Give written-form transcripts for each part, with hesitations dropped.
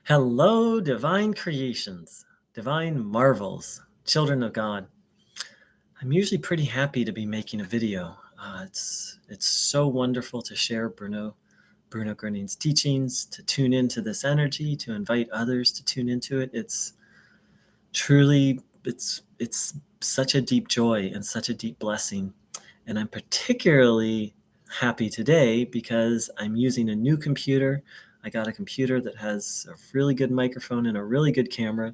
Hello, divine creations, divine marvels, children of God. I'm usually pretty happy to be making a video. It's so wonderful to share Bruno Groening's teachings, to tune into this energy, to invite others to tune into it. It's truly it's such a deep joy and such a deep blessing. And I'm particularly happy today because I'm using a new computer. I got a computer that has a really good microphone and a really good camera.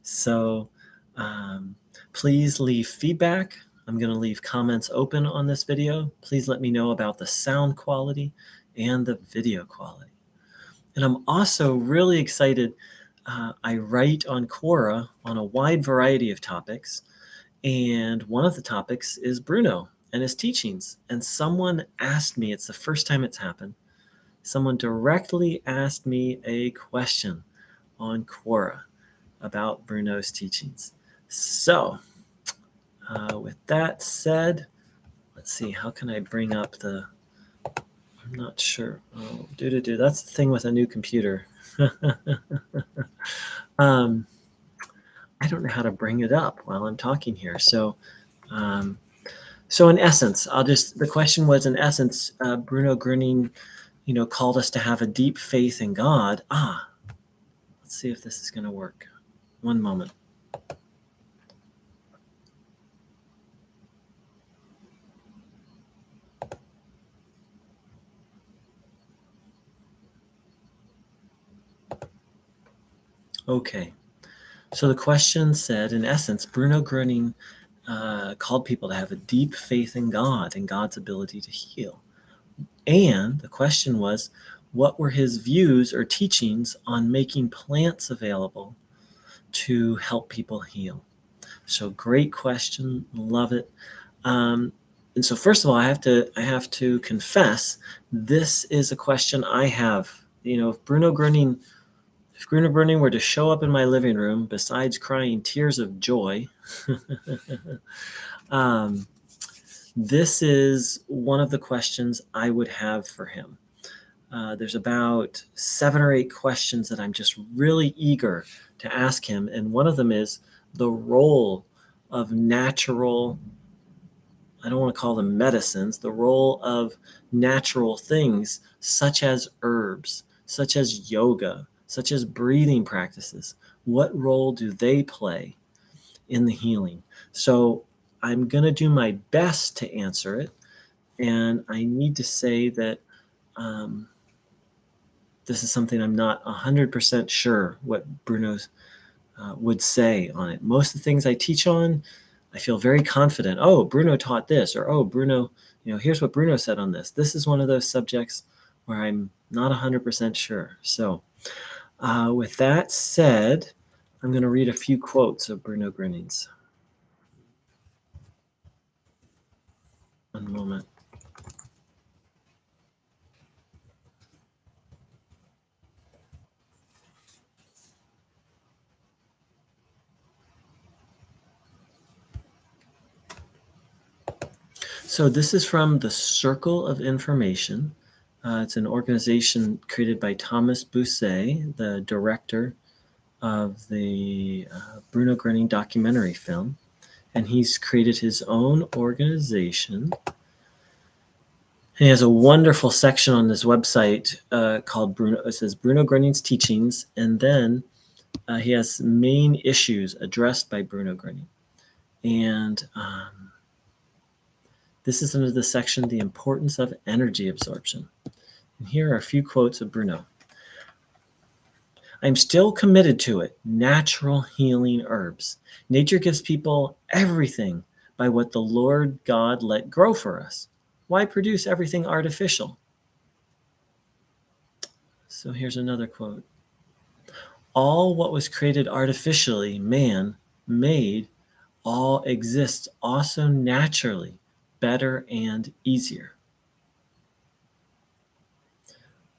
So um, please leave feedback. I'm going to leave comments open on this video. Please let me know about the sound quality and the video quality. And I'm also really excited. I write on Quora on a wide variety of topics. And one of the topics is Bruno and his teachings. And someone asked me, it's the first time it's happened, someone directly asked me a question on Quora about Bruno's teachings. So with that said, let's see, how can I bring up I'm not sure. Oh, that's the thing with a new computer. um, I don't know how to bring it up while I'm talking here. Um, so in essence, the question was, in essence, Bruno Groening, called us to have a deep faith in God. Let's see if this is going to work. One moment. Okay. So the question said, in essence, Bruno Groening called people to have a deep faith in God and God's ability to heal. And the question was, what were his views or teachings on making plants available to help people heal? So great question, love it. And so first of all, I have to confess, this is a question I have. If Bruno Groening were to show up in my living room, besides crying tears of joy, um, this is one of the questions I would have for him. There's about 7 or 8 questions that I'm just really eager to ask him. And one of them is the role of natural, I don't want to call them medicines, the role of natural things such as herbs, such as yoga, such as breathing practices. What role do they play in the healing? So I'm going to do my best to answer it. And I need to say that um, this is something I'm not 100% sure what Bruno would say on it. Most of the things I teach on, I feel very confident. Oh, Bruno taught this, or oh, Bruno, here's what Bruno said on this. This is one of those subjects where I'm not 100% sure. So with that said, I'm going to read a few quotes of Bruno Groening's. One moment. So this is from the Circle of Information. It's an organization created by Thomas Bousset, the director of the Bruno Groening documentary film. And he's created his own organization. And he has a wonderful section on this website called Bruno. It says Bruno Groening's teachings, and then he has main issues addressed by Bruno Groening. And this is under the section, The Importance of Energy Absorption. And here are a few quotes of Bruno. I'm still committed to it. Natural healing herbs. Nature gives people everything by what the Lord God let grow for us. Why produce everything artificial? So here's another quote. All what was created artificially, man made, all exists also naturally, better and easier.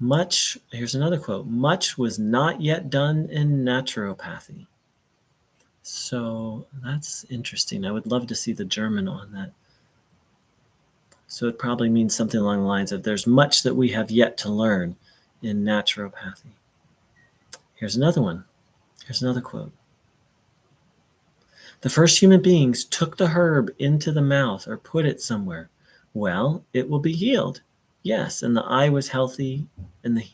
Here's another quote, much was not yet done in naturopathy. So that's interesting. I would love to see the German on that. So it probably means something along the lines of there's much that we have yet to learn in naturopathy. Here's another one. Here's another quote. The first human beings took the herb into the mouth or put it somewhere. Well, it will be healed. Yes, and the eye was healthy and the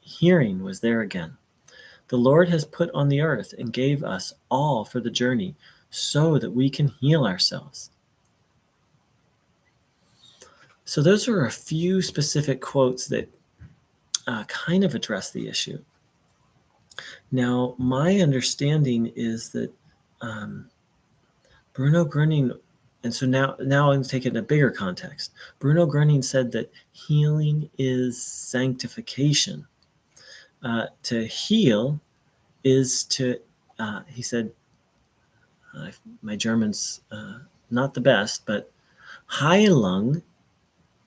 hearing was there again. The Lord has put on the earth and gave us all for the journey so that we can heal ourselves. So those are a few specific quotes that kind of address the issue. Now, my understanding is that Bruno Groening, and so now I'm going to take it in a bigger context. Bruno Groening said that healing is sanctification. To heal is to, he said, my German's not the best, but Heilung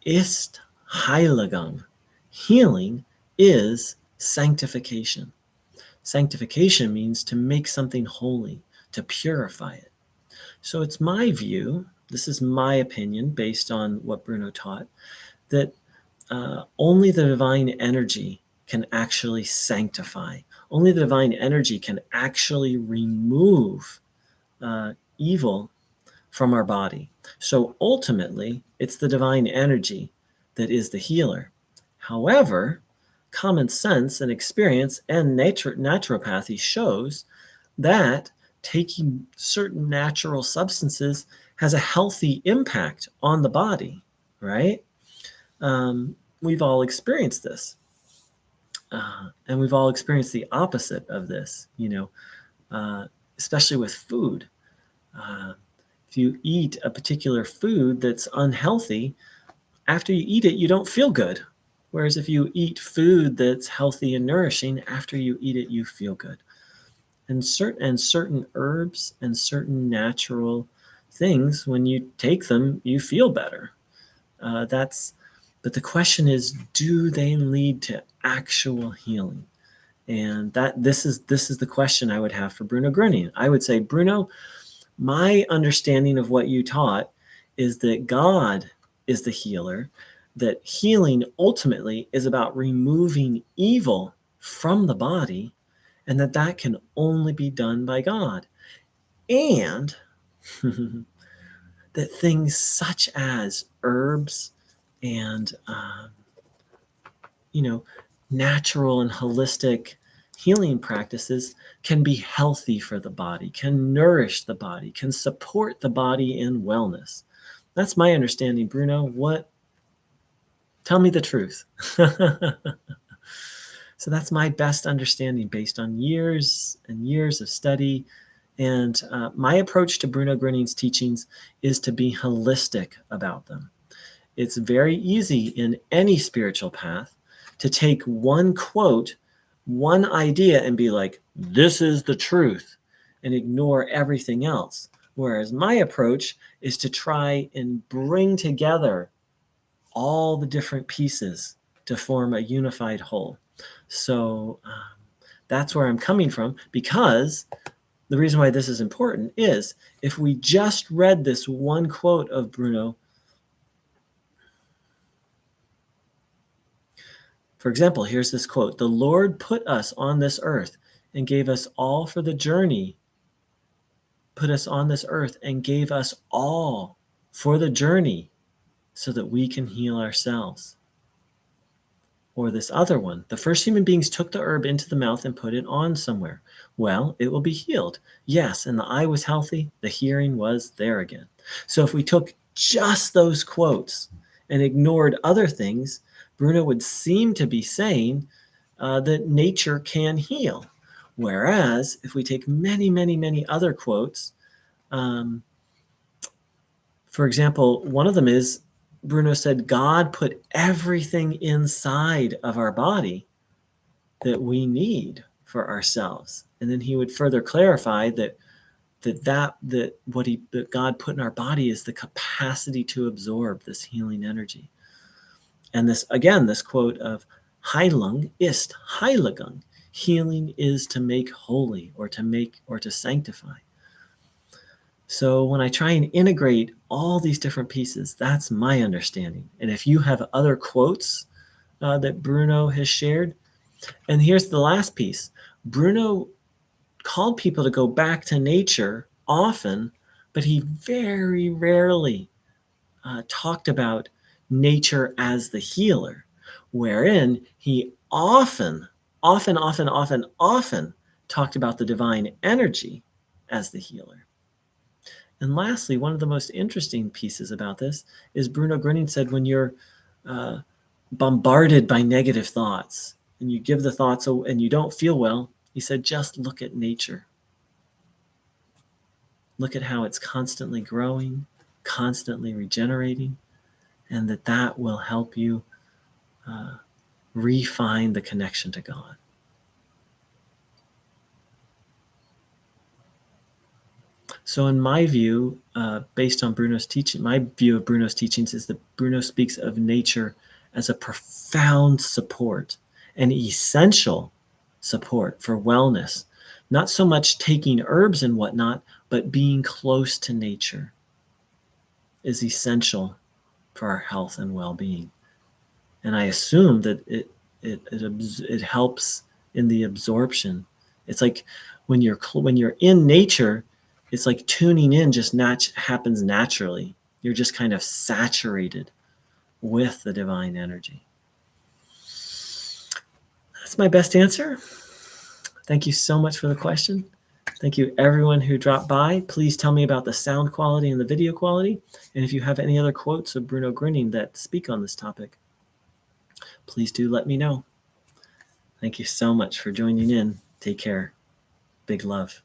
ist Heiligung. Healing is sanctification. Sanctification means to make something holy, to purify it. So it's my view, this is my opinion based on what Bruno taught, that only the divine energy can actually sanctify. Only the divine energy can actually remove evil from our body. So ultimately, it's the divine energy that is the healer. However, common sense and experience and naturopathy shows that taking certain natural substances has a healthy impact on the body, right? We've all experienced this. And we've all experienced the opposite of this, especially with food. Uh, if you eat a particular food that's unhealthy, after you eat it, you don't feel good. Whereas if you eat food that's healthy and nourishing, after you eat it, you feel good. And certain herbs and certain natural things, when you take them, you feel better. But the question is, do they lead to actual healing? And this is the question I would have for Bruno Groening. I would say, Bruno, my understanding of what you taught is that God is the healer, that healing ultimately is about removing evil from the body, and that can only be done by God. And that things such as herbs and natural and holistic healing practices can be healthy for the body, can nourish the body, can support the body in wellness. That's my understanding, Bruno. Tell me the truth. So that's my best understanding based on years and years of study. And my approach to Bruno Groening's teachings is to be holistic about them. It's very easy in any spiritual path to take one quote, one idea, and be like, this is the truth, and ignore everything else. Whereas my approach is to try and bring together all the different pieces to form a unified whole. So that's where I'm coming from, because the reason why this is important is if we just read this one quote of Bruno, for example, here's this quote: "The Lord put us on this earth and gave us all for the journey, put us on this earth and gave us all for the journey so that we can heal ourselves." Or this other one: "The first human beings took the herb into the mouth and put it on somewhere. Well, it will be healed. Yes, and the eye was healthy, the hearing was there again." So if we took just those quotes and ignored other things, Bruno would seem to be saying that nature can heal. Whereas if we take many, many, many other quotes, for example, one of them is Bruno said, God put everything inside of our body that we need for ourselves. And then he would further clarify that God put in our body is the capacity to absorb this healing energy. And this quote of Heilung ist Heiligung. Healing is to make holy, or to sanctify. So when I try and integrate all these different pieces, that's my understanding. And if you have other quotes that Bruno has shared, and here's the last piece: Bruno called people to go back to nature often, but he very rarely talked about nature as the healer, wherein he often talked about the divine energy as the healer. And lastly, one of the most interesting pieces about this is Bruno Groening said when you're uh, bombarded by negative thoughts and you give the thoughts and you don't feel well, he said, just look at nature. Look at how it's constantly growing, constantly regenerating, and that will help you refine the connection to God. So, in my view, based on Bruno's teaching, my view of Bruno's teachings is that Bruno speaks of nature as a profound support, an essential support for wellness. Not so much taking herbs and whatnot, but being close to nature is essential for our health and well-being. And I assume that it helps in the absorption. It's like when you're in nature, it's like tuning in just happens naturally. You're just kind of saturated with the divine energy. That's my best answer. Thank you so much for the question. Thank you everyone who dropped by. Please tell me about the sound quality and the video quality. And if you have any other quotes of Bruno Groening that speak on this topic, please do let me know. Thank you so much for joining in. Take care. Big love.